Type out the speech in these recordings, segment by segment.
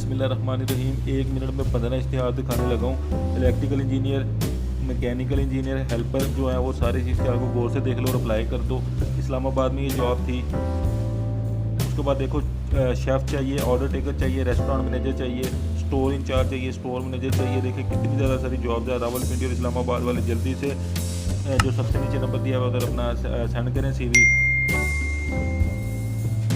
बिस्मिल्लाहिर्रहमानिर्रहीम। 1 मिनट में 15 इश्तिहार दिखाने लगा हूँ। Electrical engineer, mechanical engineer, helper जो है वो सारे इश्तिहार को गौर से देख लो और अप्लाई कर दो। इस्लामाबाद में ये जॉब थी। उसके बाद देखो शेफ़ चाहिए, ऑर्डर टेकर चाहिए, रेस्टोरेंट मैनेजर चाहिए, स्टोर इंचार्ज चाहिए, स्टोर मैनेजर चाहिए। देखिए कितनी ज़्यादा सारी जॉब्स है। रावलपिंडी और इस्लामाबाद वाले जल्दी से जो सबसे नीचे नंबर दिया हुआ उधर अपना सेंड करें CV।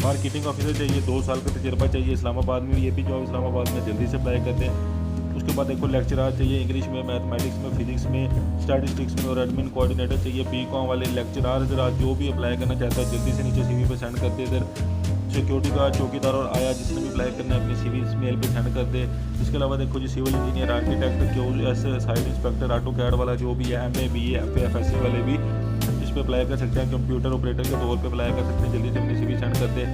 मार्केटिंग ऑफिसर चाहिए, 2 साल का तजर्बा चाहिए। इस्लामाबाद में ये भी जॉब इस्लामाबाद में जल्दी से अप्लाई करते हैं। उसके बाद देखो लेक्चरार चाहिए, इंग्लिश में, मैथमेटिक्स में, फिजिक्स में, स्टैटिस्टिक्स में और एडमिन कोऑर्डिनेटर चाहिए। BCom वाले लेक्चरार ज़रा जो भी अप्लाई करना चाहता है जल्दी से नीचे CV पे सेंड कर दे। इधर सिक्योरिटी गार्ड, चौकीदार और आया जिसने भी अप्लाई करना है अपनी CV इस मेल पे सेंड कर दे। इसके अलावा देखो जी civil engineer, architect, QS, site inspector, AutoCAD वाला जो भी है, MA BA FA FSC वाले भी इस पर अप्लाई कर सकते हैं। कंप्यूटर ऑपरेटर के तौर पे अप्लाई कर सकते हैं। जल्दी से अपनी CV सेंड कर दें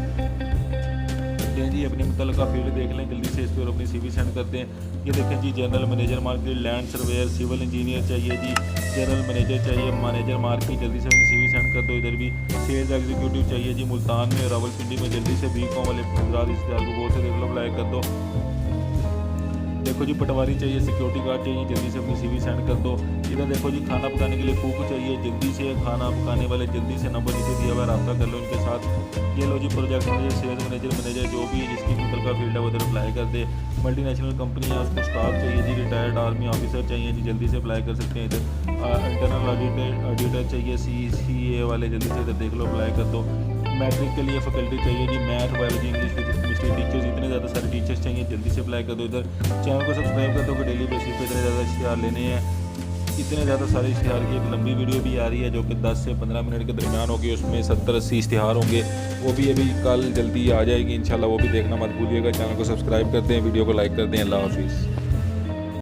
जी। अपनी मुतल्लिका फील्ड देख लें जल्दी से इस पर अपनी CV सेंड कर दें। ये देखें जी general manager market, land surveyor, civil engineer चाहिए जी, जनरल मैनेजर चाहिए, मैनेजर मार्केट, जल्दी से अपनी CV सेंड कर दो। इधर भी सेल्स एग्जीक्यूटिव चाहिए जी, मुल्तान में, रावलपिंडी में। जल्दी से BCom वाले हज़रात इस को गौर से देख लो, अप्लाई कर दो। देखो जी पटवारी चाहिए, सिक्योरिटी गार्ड चाहिए, जल्दी से अपनी CV सेंड कर दो। इधर देखो जी खाना पकाने के लिए कुक चाहिए, जल्दी से खाना पकाने वाले जल्दी से नंबर नीचे दिया हुआ है, रब्ता कर लो इनके साथ। ये लो जी प्रोजेक्ट मैनेजर, सेल्स मैनेजर जो भी है जिसकी मुतल का फील्ड है उधर अप्लाई कर दे। मल्टीनेशनल कंपनी है उसको स्टाफ चाहिए जी, रिटायर्ड आर्मी ऑफिसर चाहिए जी, जल्दी से अप्लाई कर सकते हैं। इधर इंटरनल ऑडिटर चाहिए, CA वाले जल्दी से इधर देख लो, अप्लाई कर दो। मैट्रिक के लिए फैकल्टी चाहिए जी, math, biology, English, physics, chemistry teachers, इतने ज़्यादा सारे टीचर्स चाहिए, जल्दी से अप्लाई कर दो। इधर चैनल को सब्सक्राइब कर दो कि डेली बेसिस पे इतने ज़्यादा इश्तिहार लेने हैं। इतने ज़्यादा सारे इश्तिहार की एक लंबी वीडियो भी आ रही है जो कि 10 से 15 मिनट के दरमियान होगी। उसमें 70-80 इश्तिहार होंगे, वो भी अभी कल जल्दी आ जाएगी इंशाल्लाह। वो भी देखना मत भूलिएगा। चैनल को सब्सक्राइब करते हैं, वीडियो को लाइक करते हैं। अल्लाह हाफिज़।